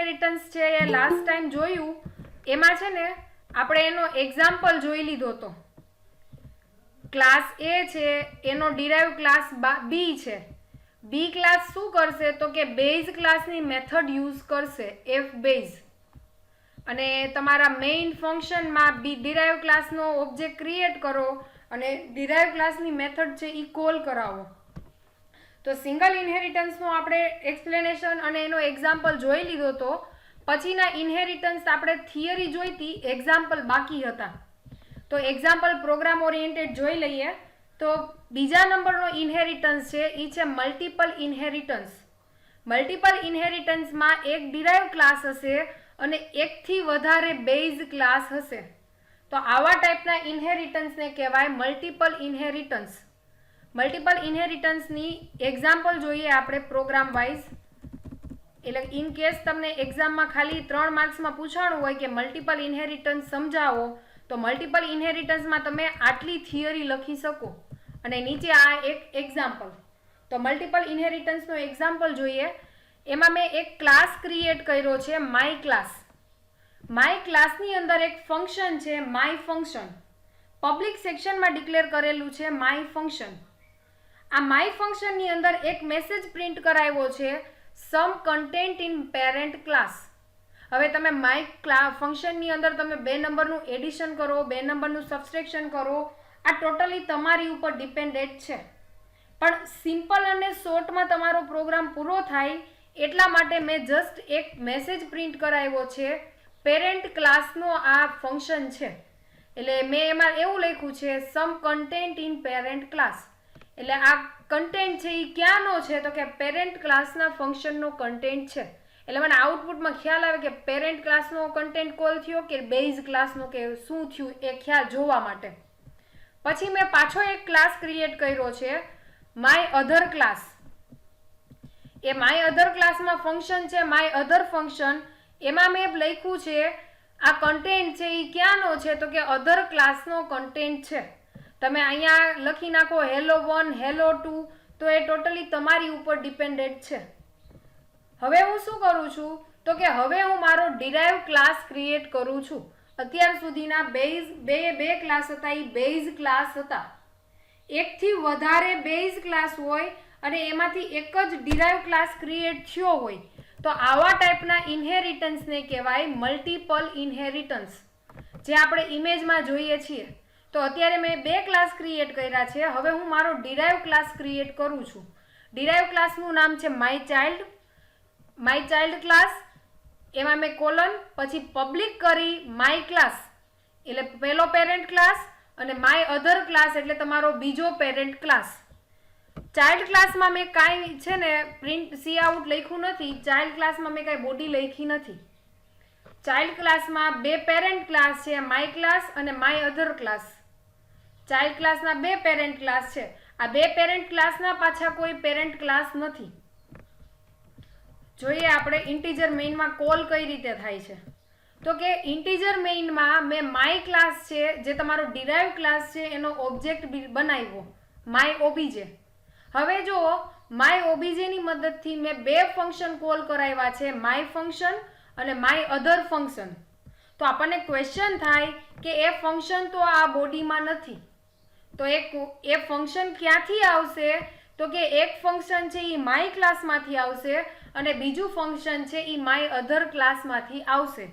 Inheritance છે એ last time જોયું એમાં છે ને આપણે એનો એક્ઝામ્પલ જોઈ લીધો હતો. ક્લાસ એ છે એનો ડિરાઇવ ક્લાસ બી છે. બી ક્લાસ શું કરશે તો કે બેઝ ક્લાસની મેથડ યુઝ કરશે, એફ બેઝ. અને તમારા મેઇન ફંક્શનમાં બી ડિરાઇવ ક્લાસનો ઓબ્જેક્ટ ક્રિએટ કરો અને ડિરાઇવ ક્લાસની મેથડ છે એ કોલ કરાવો. તો સિંગલ ઇનહેરિટન્સનો આપણે એક્સપ્લેનેશન અને એનો એક્ઝામ્પલ જોઈ લીધો હતો. પછીના ઇનહેરિટન્સ આપણે થિયરી જોઈતી, એક્ઝામ્પલ બાકી હતા. તો એક્ઝામ્પલ પ્રોગ્રામ ઓરિએન્ટેડ જોઈ લઈએ. તો બીજા નંબરનો ઇનહેરિટન્સ છે એ છે મલ્ટિપલ ઇનહેરિટન્સ. મલ્ટિપલ ઇનહેરિટન્સમાં એક ડિરાઇવ ક્લાસ હશે અને એકથી વધારે બેઝ ક્લાસ હશે. તો આવા ટાઈપના ઇનહેરિટન્સને કહેવાય મલ્ટિપલ ઇનહેરિટન્સ. મલ્ટિપલ ઇનહેરિટન્સની એક્ઝામ્પલ જોઈએ આપણે પ્રોગ્રામ વાઇઝ. એટલે ઇન કેસ તમને એક્ઝામમાં ખાલી 3 માર્ક્સમાં પૂછાણું હોય કે મલ્ટિપલ ઇનહેરિટન્સ સમજાવો, તો મલ્ટિપલ ઇનહેરિટન્સમાં તમે આટલી થિયરી લખી શકો અને નીચે આ એક એક્ઝામ્પલ. તો મલ્ટિપલ ઇનહેરિટન્સનો એક્ઝામ્પલ જોઈએ. એમાં મેં એક ક્લાસ ક્રિએટ કર્યો છે, માય ક્લાસ. માય ક્લાસની અંદર એક ફંક્શન છે માય ફંક્શન. પબ્લિક સેક્શનમાં ડિક્લેર કરેલું છે માય ફંક્શન. આ માય ફંક્શનની અંદર એક મેસેજ પ્રિન્ટ કરાવ્યો છે, સમ કન્ટેન્ટ ઇન પેરેન્ટ ક્લાસ. હવે તમે માય ફંક્શનની અંદર તમે 2 નંબરનું એડિશન કરો, 2 નંબરનું સબસ્ટ્રેક્શન કરો, આ ટોટલી તમારી ઉપર ડિપેન્ડેન્ટ છે. પણ સિમ્પલ અને શોર્ટમાં તમારો પ્રોગ્રામ પૂરો થાય એટલા માટે મેં જસ્ટ એક મેસેજ પ્રિન્ટ કરાવ્યો છે, પેરેન્ટ ક્લાસનો આ ફંક્શન છે. એટલે મેં એમાં એવું લખ્યું છે સમ કન્ટેન્ટ ઇન પેરેન્ટ ક્લાસ. એટલે આ કન્ટેન્ટ છે એ ક્યાંનો છે તો કે પેરેન્ટ ક્લાસના ફંક્શનનો કન્ટેન્ટ છે. એટલે મને આઉટપુટમાં ખ્યાલ આવે કે પેરેન્ટ ક્લાસનો કન્ટેન્ટ કોલ થયો કે બેઝ ક્લાસનો કે શું થયું એ ખ્યાલ જોવા માટે. પછી મેં પાછો એક ક્લાસ ક્રિએટ કર્યો છે માય અધર ક્લાસ. એ માય અધર ક્લાસમાં ફંક્શન છે માય અધર ફંક્શન. એમાં મેં લખ્યું છે આ કન્ટેન્ટ છે એ ક્યાંનો છે તો કે અધર ક્લાસનો કન્ટેન્ટ છે. તમે અહીંયા લખી નાખો hello1 hello2 તો એ ટોટલી તમારી ઉપર ડિપેન્ડેન્ટ છે. હવે હું શું કરું છું તો કે હવે હું મારો ડિરાઇવ ક્લાસ ક્રિએટ કરું છું. અત્યાર સુધીના બે ક્લાસ હતા એ બેઝ ક્લાસ હતા. એકથી વધારે બેઝ ક્લાસ હોય અને એમાંથી એક જ ડિરાઇવ ક્લાસ ક્રિએટ થયો હોય તો આવા ટાઈપના ઇનહેરિટન્સને કહેવાય મલ્ટિપલ ઇનહેરિટન્સ, જે આપણે ઇમેજમાં જોઈએ છીએ. તો અત્યારે મેં 2 ક્લાસ ક્રિએટ કર્યા છે. હવે હું મારો ડિરાઇવ ક્લાસ ક્રિએટ કરું છું. ડિરાઇવ ક્લાસનું નામ છે my child. My child class, એમાં મેં કોલન પછી પબ્લિક કરી માય ક્લાસ એટલે પહેલો પેરેન્ટ ક્લાસ અને માય અધર ક્લાસ એટલે તમારો બીજો પેરેન્ટ ક્લાસ. ચાઇલ્ડ ક્લાસમાં મેં કાંઈ છે ને પ્રિન્ટ સી આઉટ લખ્યું નથી. ચાઇલ્ડ ક્લાસમાં મેં કાંઈ બોડી લખી નથી. ચાઇલ્ડ ક્લાસમાં 2 પેરેન્ટ ક્લાસ છે, માય ક્લાસ અને માય અધર ક્લાસ. ચાઇલ્ડ ક્લાસના 2 પેરેન્ટ ક્લાસ છે. આ 2 પેરેન્ટ ક્લાસના પાછા કોઈ પેરેન્ટ ક્લાસ નથી. જોઈએ આપણે ઇન્ટીજર મેઇનમાં કોલ કઈ રીતે થાય છે. તો કે ઇન્ટીજર મેઇનમાં મેં માય ક્લાસ છે જે તમારો ડિરાઇવ ક્લાસ છે એનો ઓબ્જેક્ટ બનાવ્યો માય ઓબીજે. હવે જો માય ઓબીજેની મદદથી મેં 2 ફંક્શન કોલ કરાવ્યા છે, માય ફંક્શન અને માય અધર ફંક્શન. તો આપણને ક્વેશ્ચન થાય કે એ ફંક્શન તો આ બોડીમાં નથી, તો એ ફંક્શન ક્યાંથી આવશે તો કે એક ફંક્શન છે એ માય ક્લાસમાંથી આવશે અને બીજું ફંક્શન છે એ માય અધર ક્લાસમાંથી આવશે.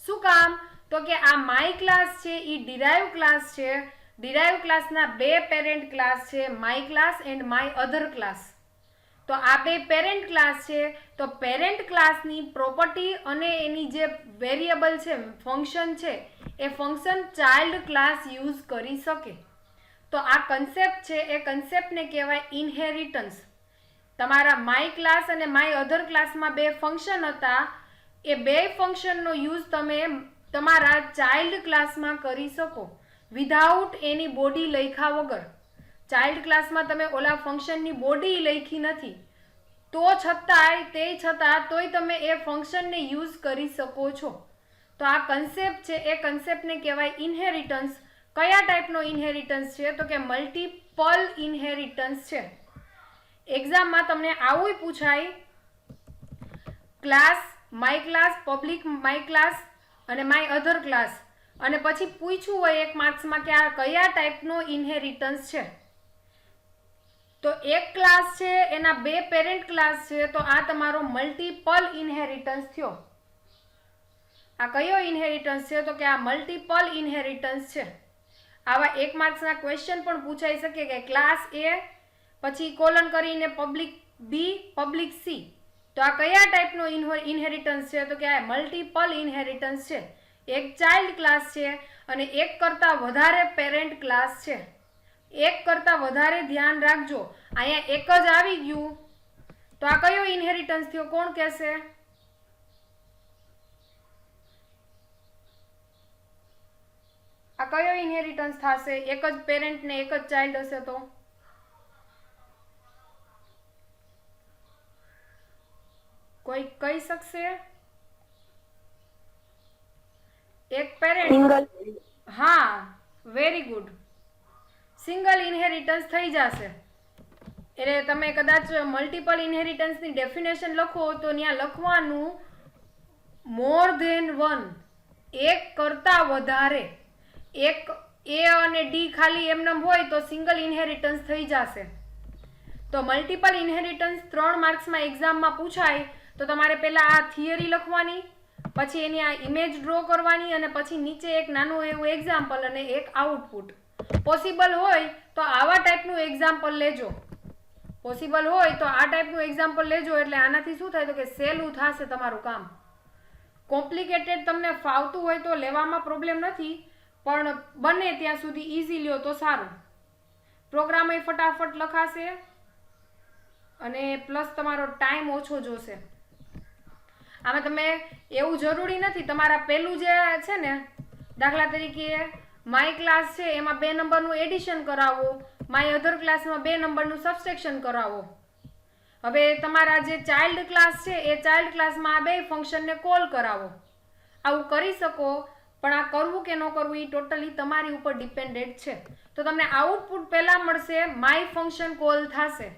શું કામ તો કે આ માય ક્લાસ છે એ ડિરાઇવ ક્લાસ છે. ડિરાઇવ ક્લાસના 2 પેરેન્ટ ક્લાસ છે, my class and my other class. તો આ 2 પેરેન્ટ ક્લાસ છે. તો પેરેન્ટ ક્લાસની પ્રોપર્ટી અને એની જે વેરિયેબલ છે ફંક્શન છે એ ફંક્શન ચાઇલ્ડ ક્લાસ યુઝ કરી શકે. તો આ કન્સેપ્ટ છે એ કન્સેપ્ટને કહેવાય ઇનહેરિટન્સ. તમારા માય ક્લાસ અને માય અધર ક્લાસમાં 2 ફંક્શન હતા. એ 2 ફંક્શનનો યુઝ તમે તમારા ચાઇલ્ડ ક્લાસમાં કરી શકો વિધાઉટ એની બોડી લખ્યા વગર. ચાઇલ્ડ ક્લાસમાં તમે ઓલા ફંક્શનની બોડી લખી નથી તો છતાં તોય તમે એ ફંક્શનને યુઝ કરી શકો છો. તો આ કન્સેપ્ટ છે એ કન્સેપ્ટને કહેવાય ઇનહેરિટન્સ. કયા ટાઈપનો ઇનહેરિટન્સ છે તો કે મલ્ટિપલ ઇનહેરિટન્સ છે. એક્ઝામમાં તમને આવું પૂછાય class my class, public my class અને માય અધર ક્લાસ, અને પછી પૂછ્યું હોય 1 માર્ક્સમાં કે આ કયા ટાઈપનો ઇનહેરિટન્સ છે, તો એક ક્લાસ છે એના 2 પેરેન્ટ ક્લાસ છે, તો આ તમારો મલ્ટિપલ ઇનહેરિટન્સ થયો. આ કયો ઇનહેરિટન્સ છે? તો કે આ મલ્ટિપલ ઇનહેરિટન્સ છે. આવા 1 માર્ક્સના ક્વેશ્ચન પણ પૂછાઈ શકે કે ક્લાસ એ પછી કોલન કરીને પબ્લિક બી, પબ્લિક સી, તો આ કયા ટાઈપનો ઇનહેરિટન્સ છે? તો કે આ મલ્ટિપલ ઇનહેરિટન્સ છે. એક ચાઇલ્ડ ક્લાસ છે અને એક કરતાં વધારે પેરેન્ટ ક્લાસ છે. એક કરતાં વધારે, ધ્યાન રાખજો, અહીંયા એક જ આવી ગયું તો આ કયો ઇનહેરિટન્સ થયો? કોણ કહેશે? આ કયો ઇનહેરિટન્સ થશે? એક જ પેરેન્ટ ને એક જ ચાઇલ્ડ હશે તો? કોઈ કહી શકશે? એક પેરેન્ટ, હા, વેરી ગુડ, સિંગલ ઇનહેરિટન્સ થઈ જશે. એટલે તમે કદાચ મલ્ટિપલ ઇનહેરિટન્સની ડેફિનેશન લખો તો ત્યાં લખવાનું મોર ધેન વન, એક કરતાં વધારે. એક એ અને ડી ખાલી એમનેમ હોય તો સિંગલ ઇનહેરિટન્સ થઈ જશે. તો મલ્ટિપલ ઇનહેરિટન્સ 3 માર્ક્સમાં એક્ઝામમાં પૂછાય તો તમારે પહેલાં આ થિયરી લખવાની, પછી એની આ ઇમેજ ડ્રો કરવાની, અને પછી નીચે એક નાનું એવું એક્ઝામ્પલ અને એક આઉટપુટ. પોસિબલ હોય તો આવા ટાઈપનું એક્ઝામ્પલ લેજો. પોસિબલ હોય તો આ ટાઈપનું એક્ઝામ્પલ લેજો, એટલે આનાથી શું થાય તો કે સહેલું થશે તમારું કામ. કોમ્પ્લિકેટેડ તમને ફાવતું હોય તો લેવામાં પ્રોબ્લેમ નથી, પણ બને ત્યાં સુધી ઇઝી લ્યો તો સારું. પ્રોગ્રામ એ ફટાફટ લખાશે અને પ્લસ તમારો ટાઈમ ઓછો જોશે. આમાં તમે એવું જરૂરી નથી, તમારા પહેલું જે છે ને, દાખલા તરીકે માય ક્લાસ છે એમાં 2 નંબરનું એડિશન કરાવો, માય અધર ક્લાસમાં 2 નંબરનું સબસ્ટ્રેક્શન કરાવો. હવે તમારા જે ચાઇલ્ડ ક્લાસ છે એ ચાઇલ્ડ ક્લાસમાં આ 2 ફંક્શનને કોલ કરાવો. આવું કરી શકો, પણ આ કરવું કે ન કરવું એ ટોટલી તમારી ઉપર ડિપેન્ડેન્ટ છે. તો તમને આઉટપુટ પહેલાં મળશે, માય ફંક્શન કોલ થશે.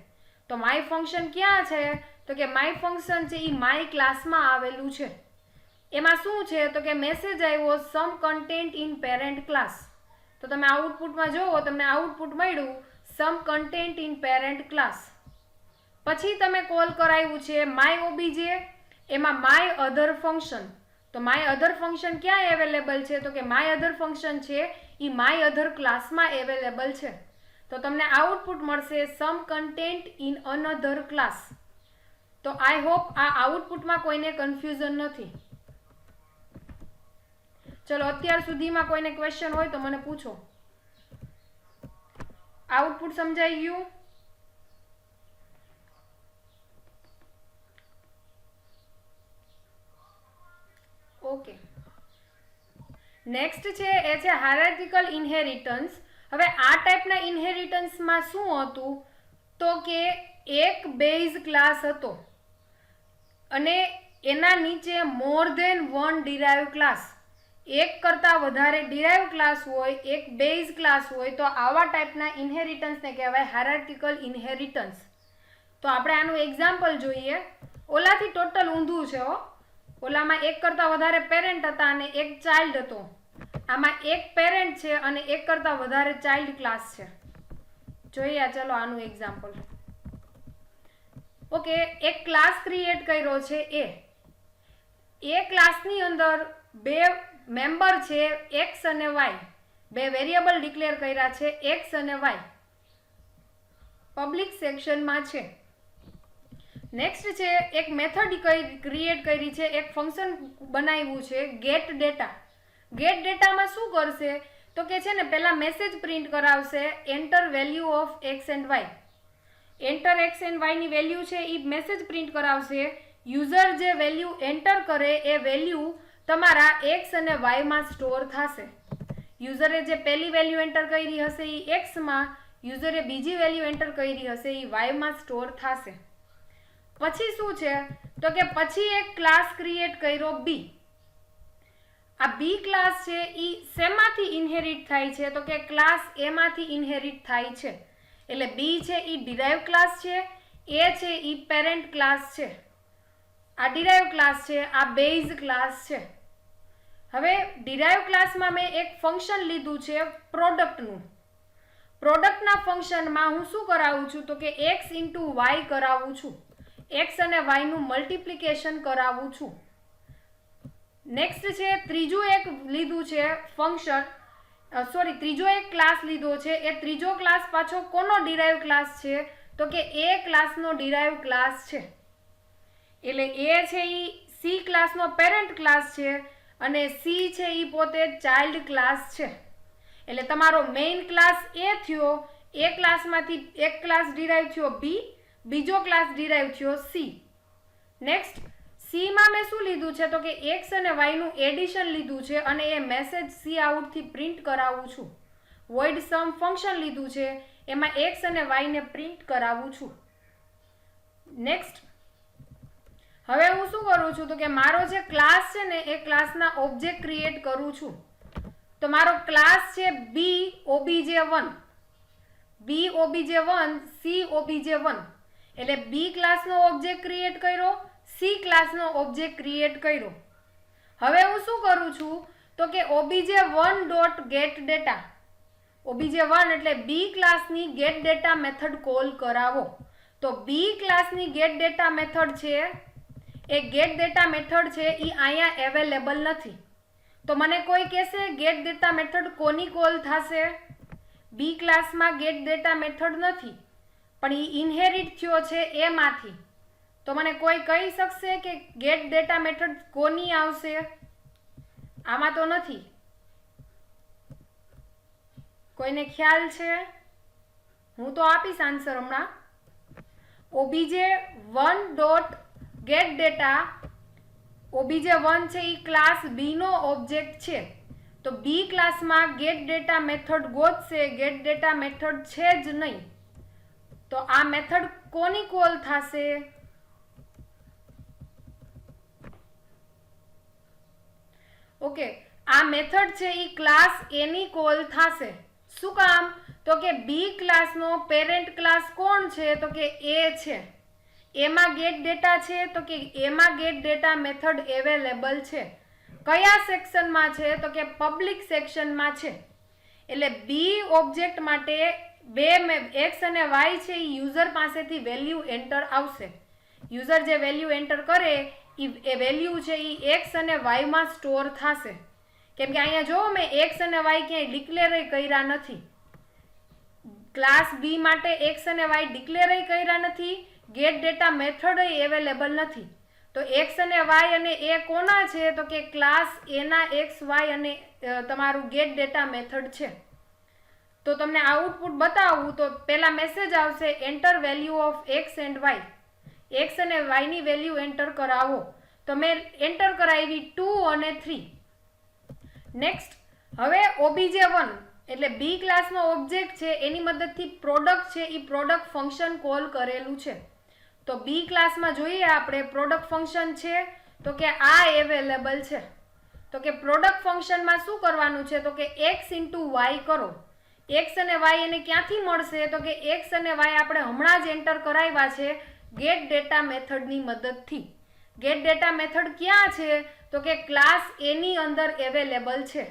તો માય ફંક્શન ક્યાં છે? તો કે માય ફંક્શન છે એ માય ક્લાસમાં આવેલું છે. એમાં શું છે તો કે મેસેજ આવ્યો સમ કન્ટેન્ટ ઇન પેરેન્ટ ક્લાસ. તો તમે આઉટપુટમાં જુઓ, તમને આઉટપુટ મળ્યું સમ કન્ટેન્ટ ઇન પેરેન્ટ ક્લાસ. પછી તમે કોલ કરાવ્યું છે માય ઓબીજે, એમાં માય અધર ફંક્શન. તો માય અધર ફંક્શન ક્યાં અવેલેબલ છે? તો કે માય અધર ફંક્શન છે એ માય અધર ક્લાસમાં અવેલેબલ છે. તો તમને આઉટપુટ મળશે સમ કન્ટેન્ટ ઇન અનધર ક્લાસ. તો આઈ હોપ આ આઉટપુટમાં કોઈને કન્ફ્યુઝન નથી. ચલો, અત્યાર સુધીમાં કોઈને ક્વેશ્ચન હોય તો મને પૂછો. આઉટપુટ સમજાઈ ગયું? ઓકે, નેક્સ્ટ છે એ છે હાયરાર્કિકલ ઇનહેરિટન્સ. હવે આ ટાઈપના ઇનહેરિટન્સમાં શું હતું તો કે એક બેઝ ક્લાસ હતો અને એના નીચે more than one derive class. એક કરતાં વધારે ડિરાઇવ ક્લાસ હોય, એક બેઝ ક્લાસ હોય, તો આવા ટાઈપના ઇનહેરિટન્સને કહેવાય હાયરાર્કિકલ ઇનહેરિટન્સ. તો આપણે આનું એક્ઝામ્પલ જોઈએ. ઓલાથી ટોટલ ઊંધું છે હો. ઓલામાં એક કરતાં વધારે પેરેન્ટ હતા અને એક ચાઇલ્ડ હતો. આમાં એક પેરેન્ટ છે અને એક કરતાં વધારે ચાઇલ્ડ ક્લાસ છે. જોઈએ ચલો આનું એક્ઝામ્પલ. ઓકે, એક ક્લાસ ક્રિએટ કર્યો છે એ ક્લાસની અંદર 2 મેમ્બર છે એક્સ અને વાય. 2 વેરિયેબલ ડિક્લેર કર્યા છે એક્સ અને વાય. પબ્લિક સેક્શનમાં છે. નેક્સ્ટ છે એક મેથડ ક્રિએટ કરી છે, એક ફંક્શન બનાવ્યું છે ગેટ ડેટા. ગેટ ડેટામાં શું કરશે તો કે છે ને પહેલાં મેસેજ પ્રિન્ટ કરાવશે enter value of x and Y. Enter X and વાયની વેલ્યુ છે એ મેસેજ પ્રિન્ટ કરાવશે. યુઝર જે વેલ્યુ એન્ટર કરે એ વેલ્યુ તમારા એક્સ અને વાયમાં સ્ટોર થશે. યુઝરે જે પહેલી વેલ્યુ એન્ટર કરી હશે એ એક્સમાં, યુઝરે બીજી વેલ્યુ એન્ટર કરી હશે એ વાયમાં સ્ટોર થશે. પછી શું છે તો કે પછી એક ક્લાસ ક્રિએટ કર્યો બી. આ બી ક્લાસ છે એ શેમાંથી ઇનહેરિટ થાય છે તો કે ક્લાસ એમાંથી ઇનહેરિટ થાય છે. એટલે બી છે એ ડિરાઇવ ક્લાસ છે, એ છે એ પેરેન્ટ ક્લાસ છે. આ ડિરાઇવ ક્લાસ છે, આ બેઝ ક્લાસ છે. હવે ડિરાઇવ ક્લાસમાં મેં એક ફંક્શન લીધું છે પ્રોડક્ટનું. પ્રોડક્ટના ફંક્શનમાં હું શું કરાવું છું તો કે x ઇન્ટુ વાય કરાવું છું. x અને વાયનું મલ્ટિપ્લિકેશન કરાવું છું. નેક્સ્ટ છે ત્રીજું એક લીધું છે ફંક્શન, ત્રીજો એક ક્લાસ લીધો છે. એ ત્રીજો ક્લાસ પાછો કોનો ડિરાઇવ ક્લાસ છે તો કે એ ક્લાસનો ડિરાઇવ ક્લાસ છે. એટલે એ છે એ સી ક્લાસનો પેરેન્ટ ક્લાસ છે અને સી છે એ પોતે ચાઇલ્ડ ક્લાસ છે. એટલે તમારો મેઇન ક્લાસ એ થયો, એ ક્લાસમાંથી એક ક્લાસ ડિરાઇવ થયો બી, બીજો ક્લાસ ડિરાઇવ થયો સી. નેક્સ્ટ સીમાં મેં શું લીધું છે તો કે એક્સ અને વાયનું એડિશન લીધું છે અને એ મેસેજ સી આઉટથી પ્રિન્ટ કરાવું છું. વોઇડ સમ ફંક્શન લીધું છે, એમાં એક્સ અને વાયને પ્રિન્ટ કરાવું છું. નેક્સ્ટ હવે હું શું કરું છું તો કે મારો જે ક્લાસ છે ને એ ક્લાસના ઓબ્જેક્ટ ક્રિએટ કરું છું. તો મારો ક્લાસ છે બી ઓબીજે1, બી ઓબીજે1, સી ઓબીજે1. એટલે બી ક્લાસનો ઓબ્જેક્ટ ક્રિએટ કર્યો, સી ક્લાસનો ઓબ્જેક્ટ ક્રિએટ કર્યો. હવે હું શું કરું છું તો કે obj1 dot get data, obj1 એટલે બી ક્લાસની ગેટ ડેટા મેથડ કોલ કરાવો. તો બી ક્લાસની ગેટ ડેટા મેથડ છે, એ ગેટ ડેટા મેથડ છે એ અહીંયા અવેલેબલ નથી. તો મને કોઈ કહેશે ગેટ ડેટા મેથડ કોની કોલ થશે? બી ક્લાસમાં ગેટ ડેટા મેથડ નથી, પણ એ ઇનહેરિટ થયો છે એમાંથી. તો મને કોઈ કહી શકશે કે ગેટ ડેટા મેથડ કોની આવશે? આમાં તો નથી. કોઈને ખ્યાલ છે? હું તો આપીશ આન્સર હમણાં. obj1 dot get data, obj1 છે એ ક્લાસ બી નો ઓબ્જેક્ટ છે. તો બી ક્લાસમાં ગેટ ડેટા મેથડ ગોતશે, ગેટ ડેટા મેથડ છે જ નહીં. તો આ મેથડ કોની કોલ થશે? ઓકે, આ મેથડ છે એ ક્લાસ એની કોલ થશે. શું કામ? તો કે બી ક્લાસનો પેરેન્ટ ક્લાસ કોણ છે તો કે એ છે. એમાં ગેટ ડેટા છે તો કે એમાં ગેટ ડેટા મેથડ અવેલેબલ છે. કયા સેક્શનમાં છે તો કે પબ્લિક સેક્શનમાં છે. એટલે બી ઓબ્જેક્ટ માટે બે એક્સ અને વાય છે એ યુઝર પાસેથી વેલ્યુ એન્ટર આવશે. યુઝર જે વેલ્યુ એન્ટર કરે એ વેલ્યુ છે એ એક્સ અને વાયમાં સ્ટોર થશે. કેમ કે અહીંયા જો મેં એક્સ અને વાય ક્યાંય ડિક્લેર કર્યા નથી. ક્લાસ બી માટે એક્સ અને વાય ડિક્લેર કર્યા નથી, ગેટ ડેટા મેથડ અવેલેબલ નથી. તો એક્સ અને વાય અને એ કોના છે તો કે ક્લાસ એના એક્સ વાય અને તમારું ગેટ ડેટા મેથડ છે. તો તમને આઉટપુટ બતાવું તો પહેલા મેસેજ આવશે enter value of x and y. X અને વાયની વેલ્યુ એન્ટર કરાવો. તો મેં એન્ટર કરાવી 2 અને 3. નેક્સ્ટ હવે obj1 એટલે બી ક્લાસનો ઓબ્જેક્ટ છે એની મદદથી પ્રોડક્ટ છે એ પ્રોડક્ટ ફંક્શન કોલ કરેલું છે. તો બી ક્લાસમાં જોઈએ આપણે પ્રોડક્ટ ફંક્શન છે તો કે આ અવેલેબલ છે. તો કે પ્રોડક્ટ ફંક્શનમાં શું કરવાનું છે તો કે એક્સ ઇન્ટુ વાય કરો. એક્સ અને વાય એને ક્યાંથી મળશે તો કે એક્સ અને વાય આપણે હમણાં જ એન્ટર કરાવ્યા છે ગેટ ડેટા મેથડની મદદથી. ગેટ ડેટા મેથડ ક્યાં છે તો કે ક્લાસ એની અંદર અવેલેબલ છે.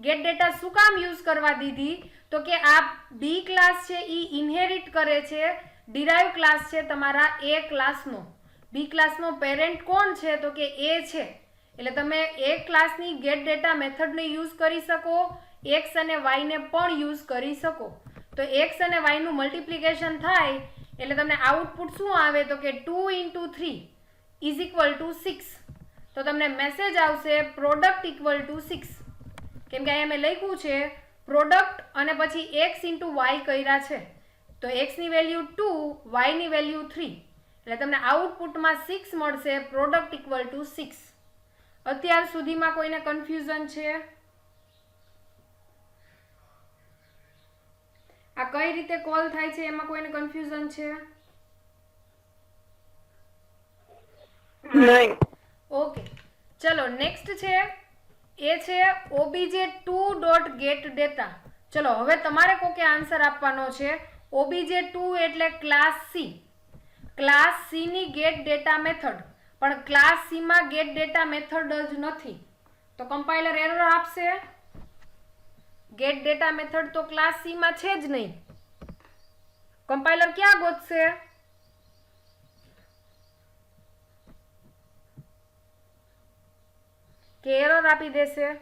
ગેટ ડેટા શું કામ યુઝ કરવા દીધી તો કે આ બી ક્લાસ છે એ ઇનહેરિટ કરે છે ડિરાઇવ ક્લાસ છે તમારા એ ક્લાસનો. બી ક્લાસનો પેરેન્ટ કોણ છે તો કે એ છે. એટલે તમે એ ક્લાસની ગેટ ડેટા મેથડને યુઝ કરી શકો, એક્સ અને વાયને પણ યુઝ કરી શકો. તો એક્સ અને વાયનું મલ્ટિપ્લિકેશન થાય એટલે તમને આઉટપુટ શું આવે તો કે 2 into 3 ઇઝ ઇક્વલ ટુ 6. તો તમને મેસેજ આવશે પ્રોડક્ટ ઇક્વલ ટુ 6. કેમ કે અહીંયા મેં લખ્યું છે પ્રોડક્ટ અને પછી એક્સ ઇન્ટુ વાય કર્યા છે. તો એક્સની વેલ્યુ 2, વાયની વેલ્યુ 3. એટલે તમને આઉટપુટમાં 6 મળશે, પ્રોડક્ટ ઇક્વલ ટુ 6. અત્યાર સુધીમાં કોઈને કન્ફ્યુઝન છે? આ કઈ રીતે કોલ થાય છે એમાં કોઈને કન્ફ્યુઝન છે? નહીં. ઓકે, ચલો નેક્સ્ટ છે એ છે obj2 ડોટ ગેટ ડેટા. ચલો હવે તમારે કોકે આન્સર આપવાનો છે. obj2 એટલે ક્લાસ સી. ક્લાસ સી ની ગેટ ડેટા મેથડ. પણ ક્લાસ સી માં ગેટ ડેટા મેથડ જ નથી, તો કમ્પાઇલર એરર આપશે. ગેટ ડેટા મેથડ તો ક્લાસ સી માં છે જ નહીં, કમ્પાઇલર ક્યાં ગોતશે? કે એરર આપી દેશે?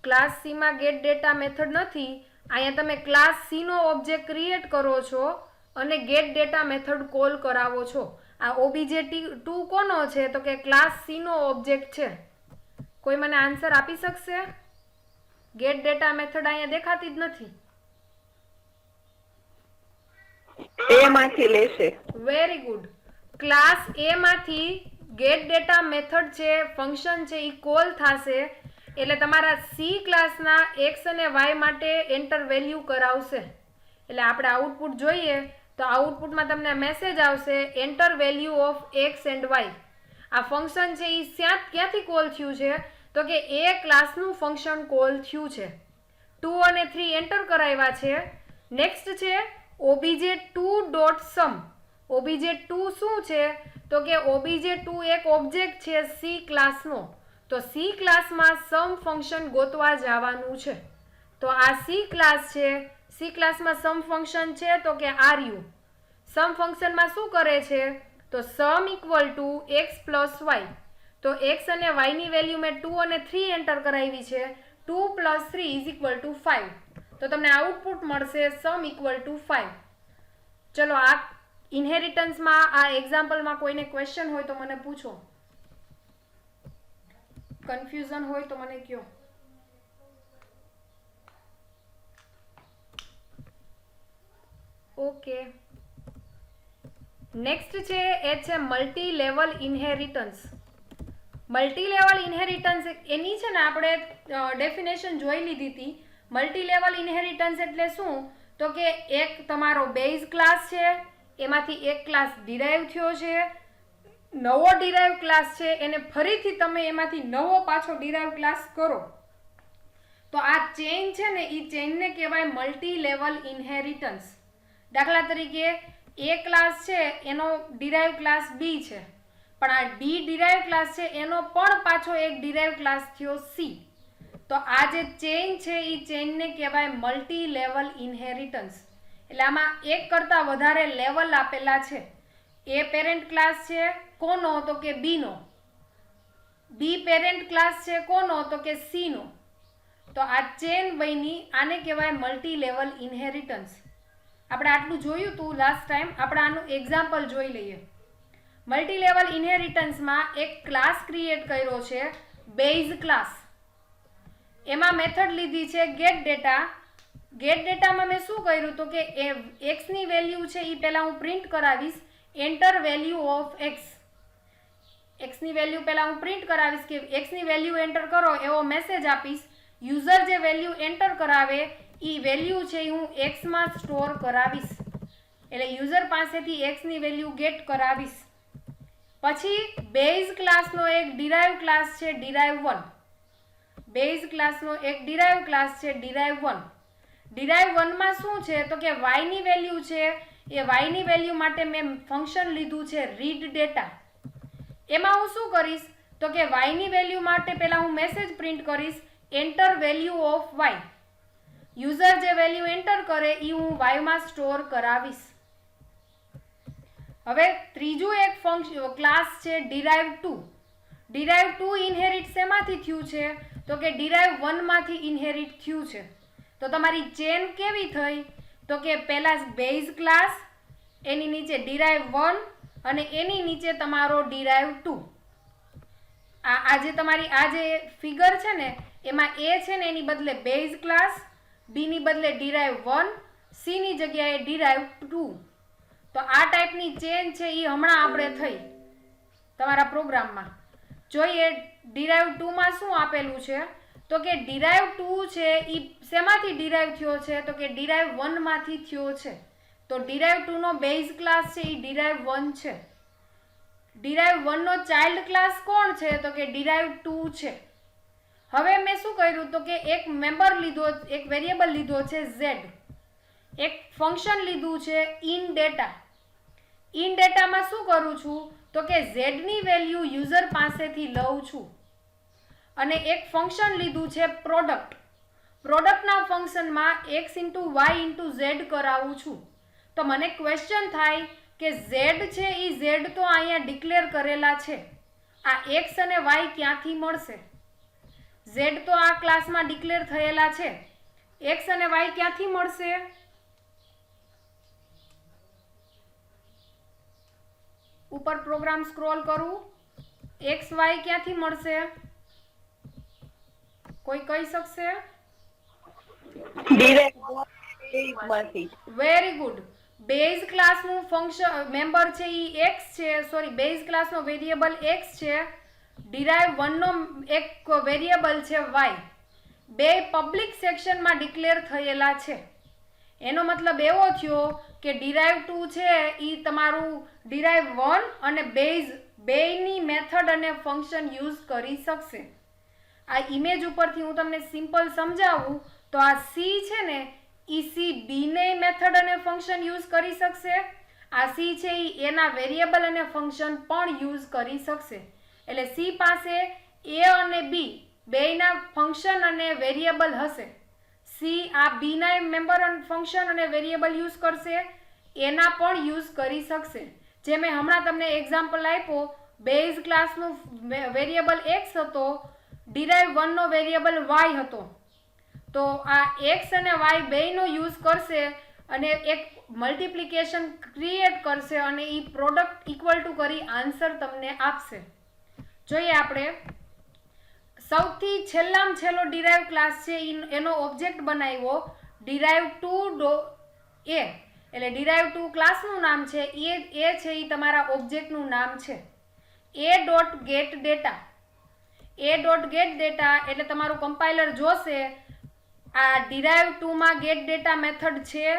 ક્લાસ સી માં ગેટ ડેટા મેથડ નથી, અહીંયા તમે ક્લાસ સી નો ઓબ્જેક્ટ ક્રિએટ કરો છો અને ગેટ ડેટા મેથડ કોલ કરાવો છો. આ ઓબીજે2 કોનો છે? તો કે ક્લાસ સી નો ઓબ્જેક્ટ છે. કોઈ મને આન્સર આપી શકશે? ગેટ ડેટા મેથડ અહીંયા દેખાતી જ નથી. એ માંથી લેશે. Very good. ક્લાસ એ માંથી ગેટ ડેટા મેથડ છે, ફંક્શન છે, એ કોલ થશે એટલે તમારા સી ક્લાસના એક્સ અને વાય માટે એન્ટર વેલ્યુ કરાવશે. એટલે આપણે આઉટપુટ જોઈએ તો આઉટપુટમાં તમને મેસેજ આવશે enter value of x and y. આ ફંક્શન છે એ ક્યાંથી કોલ થયું છે? તો કે એ ક્લાસનું ફંક્શન કોલ થયું છે. 2 અને 3 એન્ટર કરાવ્યા છે. નેક્સ્ટ છે obj2.sum. obj2 શું છે? તો કે obj2 એક ઓબ્જેક્ટ છે સી ક્લાસનો. તો સી ક્લાસમાં સમ ફંક્શન ગોતવા જવાનું છે. તો આ સી ક્લાસ છે, સી ક્લાસમાં સમ ફંક્શન છે તો કે આરયુ. સમ ફંક્શનમાં શું કરે છે? તો sum equal to X plus Y. તો એક્સ અને વાયની વેલ્યુ મેં 2 અને 3 એન્ટર કરાવી છે. 2 પ્લસ 3 ઇઝ ઇક્વલ ટુ 5. તો તમને આઉટપુટ મળશે સમ ઇક્વલ ટુ 5. ચલો, આ ઇનહેરિટન્સમાં આ એક્ઝામ્પલમાં કોઈને ક્વેશ્ચન હોય તો મને પૂછો, કન્ફ્યુઝન હોય તો મને કહો. ઓકે, નેક્સ્ટ છે એ છે multi level inheritance. Multi level inheritance એની છે ને આપણે ડેફિનેશન જોઈ લીધી હતી. મલ્ટી લેવલ ઇનહેરિટન્સ એટલે શું? તો કે એક તમારો બેઝ ક્લાસ છે, એમાંથી એક ક્લાસ ડિરાઈવ થયો છે, નવો ડિરાઈવ ક્લાસ છે, એને ફરીથી તમે એમાંથી નવો પાછો ડિરાઈવ ક્લાસ કરો તો આ ચેઇન છે ને એ ચેઇનને કહેવાય મલ્ટી લેવલ ઇનહેરિટન્સ. દાખલા તરીકે એ ક્લાસ છે એનો ડિરાઈવ ક્લાસ બી છે, પણ આ બી ડિરાઈવ ક્લાસ છે એનો પણ પાછો એક ડિરાઈવ ક્લાસ થયો સી. તો આ જે ચેઇન છે એ ચેઇનને કહેવાય મલ્ટી લેવલ ઇનહેરિટન્સ. એટલે આમાં એક કરતાં વધારે લેવલ આપેલા છે. એ પેરેન્ટ ક્લાસ છે કોનો? તો કે બીનો. બી પેરેન્ટ ક્લાસ છે કોનો? તો કે સીનો. તો આ ચેન બની, આને કહેવાય મલ્ટી લેવલ ઇનહેરિટન્સ. આપણે આટલું જોયું હતું લાસ્ટ ટાઈમ, આપણે આનું એક્ઝામ્પલ જોઈ લઈએ. મલ્ટી લેવલ ઇનહેરિટન્સમાં એક ક્લાસ ક્રિએટ કર્યો છે બેઝ ક્લાસ. એમાં મેથડ લીધી છે ગેટ ડેટા. ગેટ ડેટામાં મેં શું કર્યું તો કે એક્સની વેલ્યુ છે એ પહેલાં હું પ્રિન્ટ કરાવીશ એન્ટર વેલ્યુ ઓફ એક્સ. એક્સની વેલ્યુ પહેલાં હું પ્રિન્ટ કરાવીશ કે એક્સની વેલ્યુ એન્ટર કરો એવો મેસેજ આપીશ. યુઝર જે વેલ્યુ એન્ટર કરાવે એ વેલ્યુ છે એ હું એક્સમાં સ્ટોર કરાવીશ. એટલે યુઝર પાસેથી એક્સની વેલ્યુ ગેટ કરાવીશ. પછી બેઝ ક્લાસનો એક ડિરાઈવ ક્લાસ છે ડિરાઈવ1. બેઝ ક્લાસનો એક ડિરાઈવ ક્લાસ છે ડિરાઈવ1. ડિરાઈવ1માં શું છે તો કે વાયની વેલ્યુ છે, એ વાયની વેલ્યુ માટે મેં ફંક્શન લીધું છે રીડ ડેટા. એમાં હું શું કરીશ તો કે વાયની વેલ્યુ માટે પહેલાં હું મેસેજ પ્રિન્ટ કરીશ enter value of y. User જે વેલ્યુ એન્ટર કરે એ હું વાયમાં સ્ટોર કરાવીશ. હવે ત્રીજું એક ફંક્શન ક્લાસ છે ડિરાઈવ2. ડિરાઈવ2 ઇનહેરિટ શેમાંથી થયું છે તો કે ડિરાઈવ1 માંથી ઇનહેરિટ થયું છે. તો તમારી ચેન કેવી થઈ તો કે પહેલા બેઝ ક્લાસ, એની નીચે ડિરાઈવ1 અને એની નીચે તમારો ડિરાઈવ2. આ જે તમારી આ જે ફિગર છે ને એમાં એ છે ને એની બદલે બેઝ ક્લાસ, બીની બદલે ડિરાઈવ1, સીની જગ્યાએ ડિરાઈવ2. તો આ ટાઈપની ચેન છે એ હમણાં આપણે થઈ તમારા પ્રોગ્રામમાં. જોઈએ ડિરાઈવ2માં શું આપેલું છે તો કે ડિરાઈવ2 છે એ શેમાંથી ડિરાઈવ થયો છે તો કે ડિરાઈવ1 માંથી થયો છે. તો ડિરાઈવ2 નો બેઝ ક્લાસ છે એ ડિરાઈવ1 છે. ડિરાઈવ1 નો ચાઇલ્ડ ક્લાસ કોણ છે તો કે ડિરાઈવ2 છે. હવે મેં શું કર્યું તો કે એક મેમ્બર લીધો, એક વેરિયેબલ લીધો છે z. એક ફંક્શન લીધું છે ઇન ડેટા. ઇન ડેટામાં શું કરું છું તો કે ઝેડની વેલ્યુ યુઝર પાસેથી લઉં છું. અને એક ફંક્શન લીધું છે પ્રોડક્ટ. પ્રોડક્ટના ફંક્શનમાં x into y into z કરાવું છું. તો મને ક્વેશ્ચન થાય કે ઝેડ છે એ ઝેડ તો અહીંયા ડિક્લેર કરેલા છે, આ એક્સ અને વાય ક્યાંથી મળશે? ઝેડ તો આ ક્લાસમાં ડિક્લેર થયેલા છે, એક્સ અને વાય ક્યાંથી મળશે? ઉપર પ્રોગ્રામ સ્ક્રોલ કરું, એક્સ વાય ક્યાંથી મળશે? કોઈ કહી શકશે? માંથી. Very good. બેઝ ક્લાસનું ફંક્શન મેમ્બર છે એ એક્સ છે, સોરી બેઝ ક્લાસનો વેરિયેબલ એક્સ છે, ડિરાઇવ 1 નો એક વેરિયેબલ છે વાય. બે પબ્લિક સેક્શનમાં ડિક્લેર થયેલા છે. એનો મતલબ એવો થયો કે ડિરાઇવ 2 છે એ તમારું ડિરાઇવ 1 અને બેઝ બેયની મેથડ અને ફંક્શન યુઝ કરી શકશે. આ ઇમેજ ઉપરથી હું તમને સિમ્પલ સમજાવું તો આ સી છે ને એ સી બીને મેથડ અને ફંક્શન યુઝ કરી શકશે, આ સી છે એ એના વેરિયેબલ અને ફંક્શન પણ યુઝ કરી શકશે. એટલે સી પાસે એ અને બી બેયના ફંક્શન અને વેરિયેબલ હશે. સી આ બીના મેમ્બર ફંક્શન અને વેરિયેબલ યુઝ કરશે, એના પણ યુઝ કરી શકશે. જે મેં હમણાં તમને એક્ઝામ્પલ આપ્યો, બેઝ ક્લાસનું વેરિયેબલ એક્સ હતો, ડિરાઇવ 1 નો વેરિયેબલ વાય હતો. તો આ એક્સ અને વાય બેયનો યુઝ કરશે અને એક મલ્ટિપ્લિકેશન ક્રિએટ કરશે અને એ પ્રોડક્ટ ઇક્વલ ટુ કરી આન્સર તમને આપશે. જોઈએ આપણે સૌથી છેલ્લામાં છેલ્લો ડિરાઇવ ક્લાસ છે એનો ઓબ્જેક્ટ બનાવ્યો ડિરાઇવ 2 એ, એટલે ડિરાઇવ 2 ક્લાસનું નામ છે એ છે એ તમારા ઓબ્જેક્ટનું નામ છે. A dot get data. A dot get data એટલે તમારું કમ્પાઇલર જોશે આ ડિરાઇવ 2 માં ગેટ ડેટા મેથડ છે,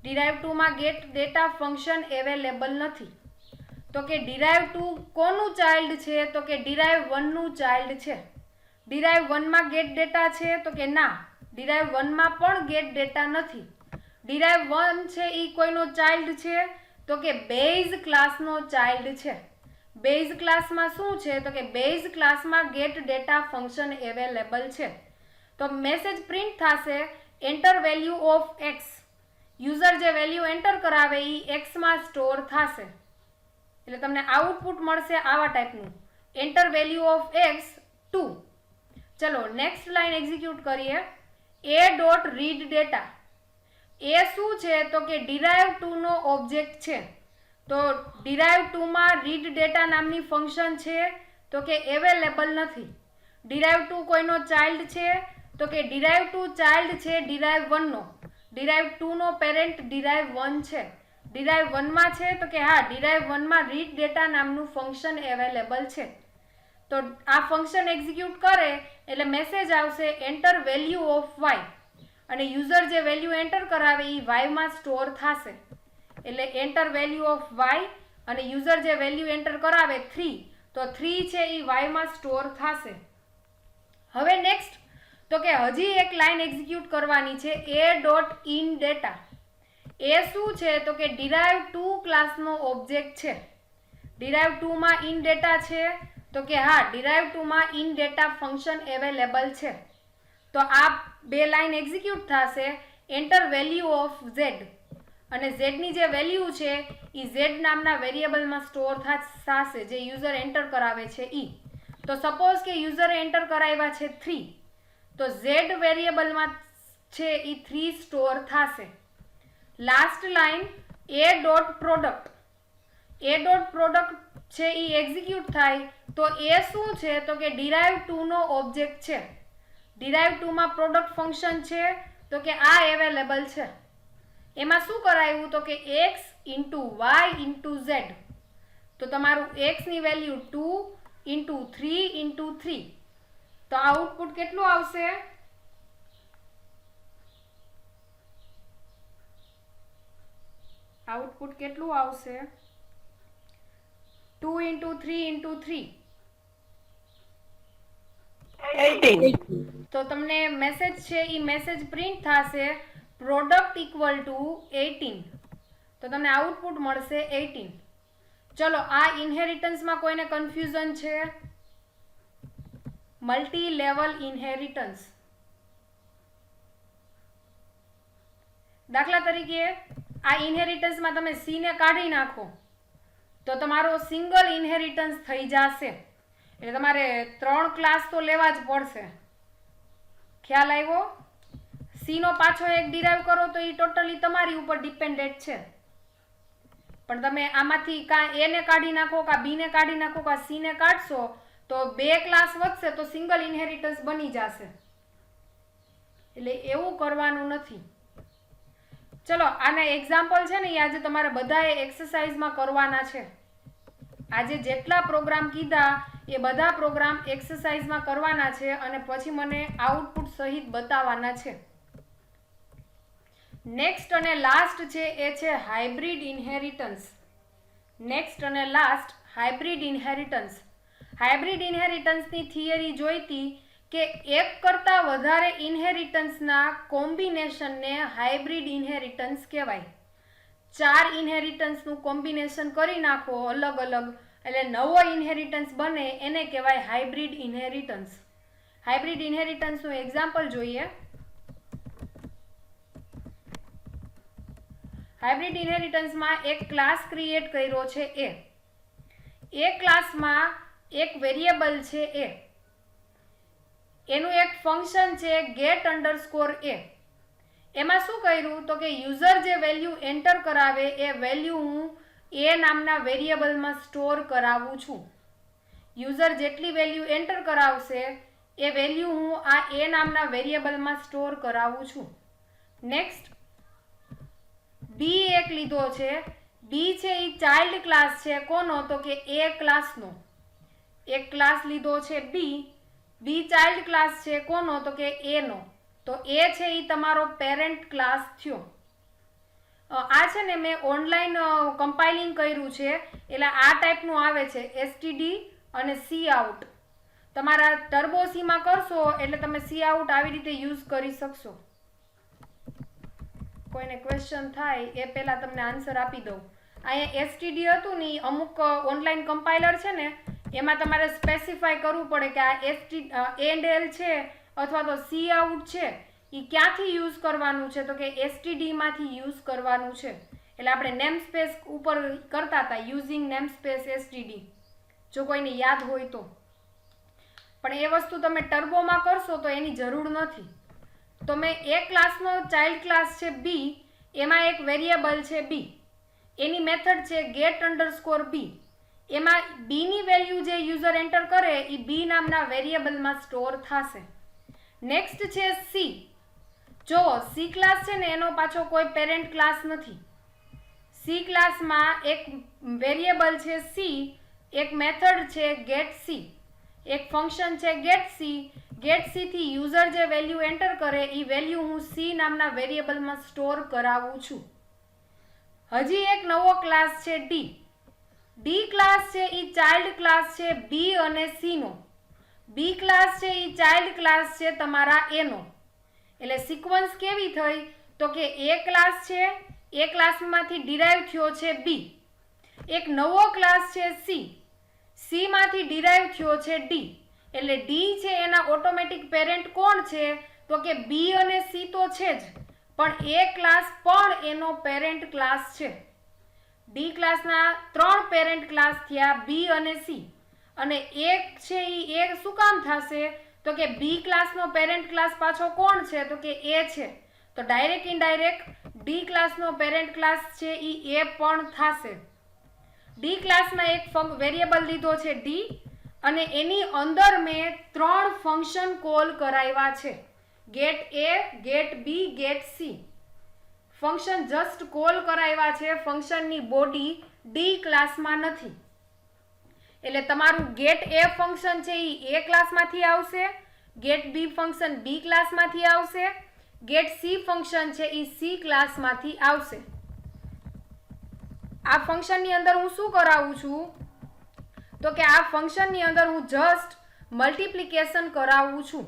ડિરાઇવ 2 માં ગેટ ડેટા ફંક્શન અવેલેબલ નથી. તો કે ડિરાઇવ 2 કોનું ચાઇલ્ડ છે તો કે ડિરાઇવ 1 નું ચાઇલ્ડ છે. ડિરાઇવ 1 માં ગેટ ડેટા છે તો કે ના, ડિરાઇવ 1 માં પણ ગેટ ડેટા નથી. ડિરાઇવ 1 છે એ કોઈનો ચાઇલ્ડ છે તો કે બેઝ ક્લાસનો ચાઇલ્ડ છે. બેઝ ક્લાસમાં શું છે તો કે બેઝ ક્લાસમાં ગેટ ડેટા ફંક્શન અવેલેબલ છે. તો મેસેજ પ્રિન્ટ થશે enter value of x. User જે વેલ્યુ એન્ટર કરાવે એ એક્સમાં સ્ટોર થશે. એટલે તમને આઉટપુટ મળશે આવા ટાઈપનું, એન્ટર વેલ્યુ ઓફ એક્સ 2. ચલો નેક્સ્ટ લાઈન એક્ઝિક્યુટ કરીએ. A dot read data. એ શું છે તો કે ડિરાઇવ 2 નો ઓબ્જેક્ટ છે. તો ડિરાઇવ 2 માં રીડ ડેટા નામની ફંક્શન છે તો કે અવેલેબલ નથી. ડિરાઇવ 2 કોઈનો ચાઇલ્ડ છે તો કે ડિરાઇવ 2 ચાઇલ્ડ છે ડિરાઇવ 1 નો. ડિરાઇવ 2 નો પેરેન્ટ ડિરાઇવ 1 છે. ડિરાઇવ 1 માં છે તો કે હા, ડિરાઇવ 1 માં રીડ ડેટા નામનું ફંક્શન અવેલેબલ છે. તો આ ફંક્શન એક્ઝિક્યુટ કરે એટલે મેસેજ આવશે એન્ટર વેલ્યુ ઓફ વાય, અને યુઝર જે વેલ્યુ એન્ટર કરાવે એ વાયમાં સ્ટોર થશે. એટલે એન્ટર વેલ્યુ ઓફ વાય અને યુઝર જે વેલ્યુ એન્ટર કરાવે 3, તો 3 છે એ વાયમાં સ્ટોર થશે. હવે નેક્સ્ટ તો કે હજી એક લાઈન એક્ઝિક્યુટ કરવાની છે એ ડોટ ઇન ડેટા. એ શું છે તો કે ડિરાઇવ 2 ક્લાસનો ઓબ્જેક્ટ છે. ડિરાઇવ 2 માં ઇન ડેટા છે તો કે હા, ડિરાઇવ 2 માં ઇન ડેટા ફંક્શન અવેલેબલ છે. તો આ બે લાઈન એક્ઝિક્યુટ થશે એન્ટર વેલ્યુ ઓફ ઝેડ, અને ઝેડની જે વેલ્યુ છે એ ઝેડ નામના વેરિયેબલમાં સ્ટોર થશે જે યુઝર એન્ટર કરાવે છે ઈ. તો સપોઝ કે યુઝરે એન્ટર કરાવ્યા છે 3, તો ઝેડ વેરિયેબલમાં છે એ 3 સ્ટોર થશે. લાસ્ટ લાઈન એ ડોટ પ્રોડક્ટ. એ ડોટ પ્રોડક્ટ છે એ એક્ઝિક્યુટ થાય તો એ શું છે તો કે ડિરાઇવ 2 નો ઓબ્જેક્ટ છે. ડિરાઇવ 2 માં પ્રોડક્ટ ફંક્શન છે તો કે આ અવેલેબલ છે. એમાં શું કરાયું તો કે x into y into z. તો તમારું x ની વેલ્યુ 2 ઇન્ટુ 3 ઇન્ટુ 3. તો આઉટપુટ કેટલું આવશે? આઉટપુટ કેટલું આવશે? 2 ઇન્ટુ 3 ઇન્ટુ 3. 18. તો તમને મેસેજ છે એ મેસેજ પ્રિન્ટ થશે પ્રોડક્ટ ઇક્વલ ટુ 18, તો તમને આઉટપુટ મળશે 18. ચલો આ ઇનહેરિટન્સમાં કોઈને કન્ફ્યુઝન છે? Multi level inheritance. દાખલા તરીકે આ ઇનહેરિટન્સમાં તમે સી ને કાઢી નાખો તો તમારો સિંગલ ઇનહેરિટન્સ થઈ જશે. એટલે તમારે 3 ક્લાસ તો લેવા જ પડશે. ખ્યાલ આવ્યો? સી નો પાછો એક ડિરાઈવ કરો તો એ ટોટલી તમારી ઉપર ડિપેન્ડેન્ટ છે. પણ તમે આમાંથી કાં એ ને કાઢી નાખો, કાં બી ને કાઢી નાખો, કાં સી ને કાઢશો તો 2 ક્લાસ વધશે તો સિંગલ ઇનહેરિટન્સ બની જશે. એટલે એવું કરવાનું નથી. ચલો આના એક્ઝામ્પલ છે ને એ આજે તમારે બધાએ એક્સરસાઇઝમાં કરવાના છે. આજે જેટલા પ્રોગ્રામ કીધા એ બધા પ્રોગ્રામ એક્સરસાઇઝમાં કરવાના છે અને પછી મને આઉટપુટ સહિત બતાવવાના છે. નેક્સ્ટ અને લાસ્ટ છે એ છે હાઇબ્રિડ ઇનહેરિટન્સ. નેક્સ્ટ અને લાસ્ટ હાઇબ્રિડ ઇનહેરિટન્સ. હાઇબ્રિડ ઇનહેરિટન્સની થિયરી જોઈતી કે એક કરતાં વધારે ઇનહેરિટન્સના કોમ્બિનેશનને હાઇબ્રિડ ઇનહેરિટન્સ કહેવાય. 4 ઇનહેરિટન્સનું કોમ્બિનેશન કરી નાખો અલગ અલગ એટલે નવો ઇનહેરિટન્સ બને એને કહેવાય હાઇબ્રિડ ઇનહેરિટન્સ. હાઇબ્રિડ ઇનહેરિટન્સનું એક્ઝામ્પલ જોઈએ. હાઇબ્રિડ ઇનહેરિટન્સમાં એક ક્લાસ ક્રિએટ કર્યો છે એ. એ ક્લાસમાં એક વેરિયેબલ છે એ. એનું એક ફંક્શન છે get underscore a. એમાં શું કર્યું તો કે યુઝર જે વેલ્યુ એન્ટર કરાવે એ વેલ્યુ હું એ નામના વેરિયેબલમાં સ્ટોર કરાવું છું. યુઝર જેટલી વેલ્યુ એન્ટર કરાવશે એ વેલ્યુ હું આ એ નામના વેરિયેબલમાં સ્ટોર કરાવું છું. નેક્સ્ટ બી એક લીધો છે. બી છે એ ચાઇલ્ડ ક્લાસ છે. કોનો તો કે એ ક્લાસનો. એક ક્લાસ લીધો છે બી. બી ચાઇલ્ડ ક્લાસ છે. કોનો તો કે એ નો. તો એ છે એ તમારો પેરેન્ટ ક્લાસ થયો. આ છે ને મેં ઓનલાઈન કમ્પાઇલિંગ કર્યું છે એટલે આ ટાઈપનું આવે છે એસટીડી અને સી આઉટ. તમારા ટર્બો સીમાં કરશો એટલે તમે સી આઉટ આવી રીતે યુઝ કરી શકશો. કોઈને ક્વેશ્ચન થાય એ પહેલાં તમને આન્સર આપી દઉં. અહીંયા એસટીડી હતું ને અમુક ઓનલાઈન કમ્પાઇલર છે ને એમાં તમારે સ્પેસિફાય કરવું પડે કે આ એન્ડ એલ છે અથવા તો સી આઉટ છે એ ક્યાંથી યુઝ કરવાનું છે તો કે એસટીડીમાંથી યુઝ કરવાનું છે. એટલે આપણે નેમ સ્પેસ ઉપર કરતા હતા યુઝિંગ નેમ સ્પેસ એસટીડી, જો કોઈને યાદ હોય તો. પણ એ વસ્તુ તમે ટર્બોમાં કરશો તો એની જરૂર નથી. તો મેં એ ક્લાસનો ચાઇલ્ડ ક્લાસ છે બી, એમાં એક વેરિયેબલ છે બી. એની મેથડ છે get underscore b. એમાં બી ની વેલ્યુ જે યુઝર એન્ટર કરે એ બી નામના વેરિયેબલમાં સ્ટોર થશે. નેક્સ્ટ છે સી. જો સી ક્લાસ છે ને એનો પાછો કોઈ પેરેન્ટ ક્લાસ નથી. સી ક્લાસમાં એક વેરિયેબલ છે સી, એક મેથડ છે get c, એક ફંક્શન છે get c. get c થી યુઝર જે વેલ્યુ એન્ટર કરે એ વેલ્યુ હું સી નામના વેરિયેબલમાં સ્ટોર કરાવું છું. હજી એક નવો ક્લાસ છે ડી. ડી ક્લાસ છે એ ચાઇલ્ડ ક્લાસ છે બી અને સી નો. બી ક્લાસ છે એ ચાઇલ્ડ ક્લાસ છે તમારા એ નો. એટલે સિક્વન્સ કેવી થઈ તો કે એ ક્લાસ છે, એ ક્લાસમાંથી ડિરાઈવ થયો છે બી. એક નવો ક્લાસ છે સી. સી માંથી ડિરાઈવ થયો છે ડી. એટલે ડી છે એના ઓટોમેટિક પેરેન્ટ કોણ છે તો કે બી અને સી તો છે જ, પણ એ ક્લાસ પણ એનો પેરેન્ટ ક્લાસ છે. ડી ક્લાસના 3 પેરેન્ટ ક્લાસ થયા બી અને સી. અને એક છે એ શું કામ થશે તો કે બી ક્લાસનો પેરેન્ટ ક્લાસ પાછો કોણ છે તો કે એ છે. તો ડાયરેક્ટ ઇનડાયરેક્ટ ડી ક્લાસનો પેરેન્ટ ક્લાસ છે એ પણ થશે. ડી ક્લાસમાં એક વેરિયેબલ લીધો છે ડી અને એની અંદર મેં 3 ફંક્શન કોલ કરાવ્યા છે. get a, get b, get c. Function just call કરાવ્યા છે. ફંક્શનની બોડી ડી ક્લાસમાં નથી. એટલે તમારું get a ફંક્શન છે એ ક્લાસમાંથી આવશે, get b ફંક્શન બી ક્લાસમાંથી આવશે, get c ફંક્શન છે એ સી ક્લાસમાંથી આવશે. આ ફંક્શનની અંદર હું શું કરાવું છું તો કે આ ફંક્શનની અંદર હું જસ્ટ મલ્ટિપ્લિકેશન કરાવું છું.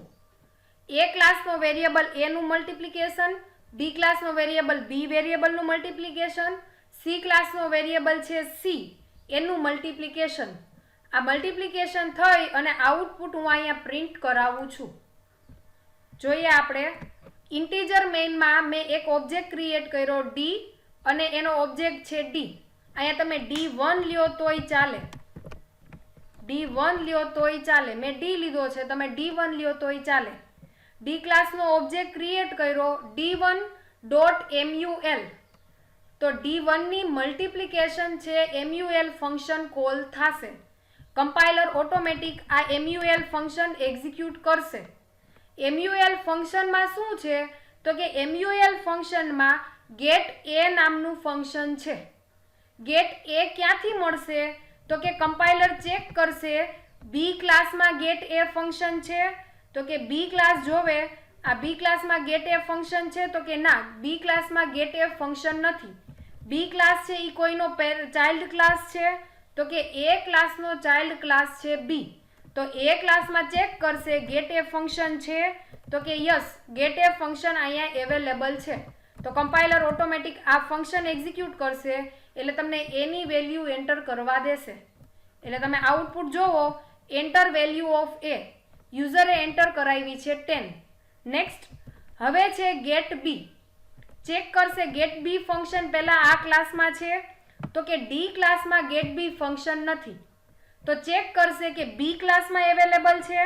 એ ક્લાસનો વેરિયેબલ એ નું મલ્ટિપ્લિકેશન બી ક્લાસનો વેરિયેબલ બી વેરિયેબલનું મલ્ટિપ્લિકેશન, સી ક્લાસનો વેરિયેબલ છે સી એનું મલ્ટિપ્લિકેશન. આ મલ્ટિપ્લિકેશન થઈ અને આઉટપુટ હું અહીંયા પ્રિન્ટ કરાવું છું. જોઈએ આપણે ઇન્ટીજર મેઇનમાં મેં એક ઓબ્જેક્ટ ક્રિએટ કર્યો ડી અને એનો ઓબ્જેક્ટ છે ડી. અહીંયા તમે D1 લ્યો તોય ચાલે, D1 લ્યો તોય ચાલે. મેં ડી લીધો છે, તમે D1 લ્યો તોય ચાલે. ડી ક્લાસનો ઓબ્જેક્ટ ક્રિએટ કર્યો D1.mul. તો D1 ની મલ્ટિપ્લિકેશન છે MUL ફંક્શન કોલ થશે. કમ્પાઇલર ઓટોમેટિક આ MUL ફંક્શન એક્ઝિક્યુટ કરશે. MUL ફંક્શનમાં શું છે તો કે MUL ફંક્શનમાં ગેટ એ નામનું ફંક્શન છે. ગેટ એ ક્યાંથી મળશે તો કે કમ્પાઇલર ચેક કરશે બી ક્લાસમાં ગેટ એ ફંક્શન છે તો કે બી ક્લાસ જોવે આ બી ક્લાસમાં ગેટ એ ફંક્શન છે તો કે ના, બી ક્લાસમાં ગેટ એ ફંક્શન નથી. બી ક્લાસ છે એ કોઈનો ચાઇલ્ડ ક્લાસ છે તો કે એ ક્લાસનો ચાઇલ્ડ ક્લાસ છે બી. તો એ ક્લાસમાં ચેક કરશે ગેટ એ ફંક્શન છે તો કે યસ, ગેટ એ ફંક્શન અહીંયા અવેલેબલ છે. તો કમ્પાઇલર ઓટોમેટિક આ ફંક્શન એક્ઝિક્યુટ કરશે એટલે તમને એની વેલ્યુ એન્ટર કરવા દેશે. એટલે તમે આઉટપુટ જોવો એન્ટર વેલ્યુ ઓફ એ. યુઝરે એન્ટર કરાવી છે 10. નેક્સ્ટ હવે છે ગેટ બી. ચેક કરશે ગેટ બી ફંક્શન પહેલા આ ક્લાસમાં છે તો કે ડી ક્લાસમાં ગેટ બી ફંક્શન નથી. તો ચેક કરશે કે બી ક્લાસમાં અવેલેબલ છે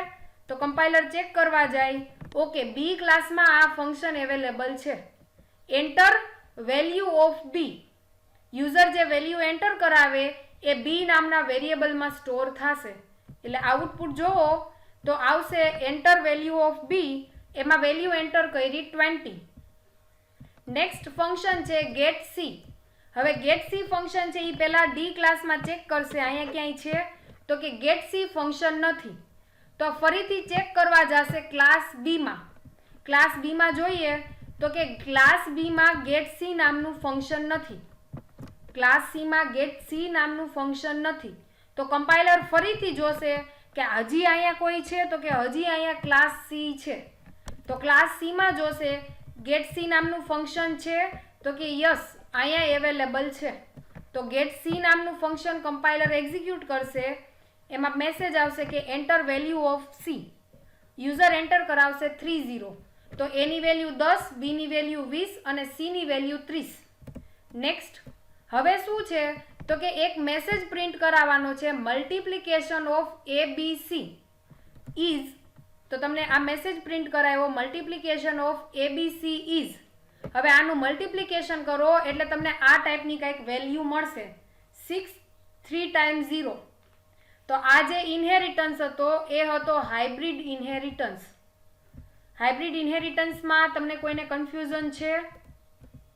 તો કમ્પાઇલર ચેક કરવા જાય ઓકે બી ક્લાસમાં આ ફંક્શન અવેલેબલ છે. Enter value of B. User જે વેલ્યુ એન્ટર કરાવે એ બી નામના વેરિયેબલમાં સ્ટોર થશે. એટલે આઉટપુટ જોવો તો આવશે એન્ટર વેલ્યુ ઓફ બી. એમાં વેલ્યુ એન્ટર કરી 20. નેક્સ્ટ ફંક્શન છે ગેટ સી. હવે ગેટ સી ફંક્શન છે એ પહેલા ડી ક્લાસમાં ચેક કરશે અહીંયા ક્યાંય છે તો કે ગેટ સી ફંક્શન નથી. તો ફરીથી ચેક કરવા જશે ક્લાસ બીમાં. ક્લાસ બીમાં જોઈએ તો કે ક્લાસ બીમાં ગેટ સી નામનું ફંક્શન નથી. ક્લાસ સીમાં ગેટ સી નામનું ફંક્શન નથી. તો કમ્પાઇલર ફરીથી જોશે કે હજી અહીંયા કોઈ છે તો કે હજી અહીંયા ક્લાસ સી છે. તો ક્લાસ સીમાં જોશે ગેટ સી નામનું ફંક્શન છે તો કે યસ અહીંયા અવેલેબલ છે. તો ગેટ સી નામનું ફંક્શન કમ્પાઇલર એક્ઝિક્યુટ કરશે. એમાં મેસેજ આવશે કે enter value of C. User enter કરાવશે 30. તો એની વેલ્યુ 10, બીની વેલ્યુ 20 અને સીની વેલ્યુ 30. નેક્સ્ટ હવે શું છે તો કે એક મેસેજ પ્રિન્ટ કરાવવાનો છે મલ્ટિપ્લિકેશન ઓફ ABC ઇઝ. તો તમને આ મેસેજ પ્રિન્ટ કરાવ્યો મલ્ટિપ્લિકેશન ઓફ ABC ઇઝ. હવે આનું મલ્ટિપ્લિકેશન કરો એટલે તમને આ ટાઈપની કંઈક વેલ્યુ મળશે 6 3 ટાઈમ્સ 0. તો આ જે ઇનહેરિટન્સ હતો એ હતો હાઇબ્રિડ ઇનહેરિટન્સ. હાઇબ્રિડ ઇનહેરિટન્સમાં તમને કોઈને કન્ફ્યુઝન છે?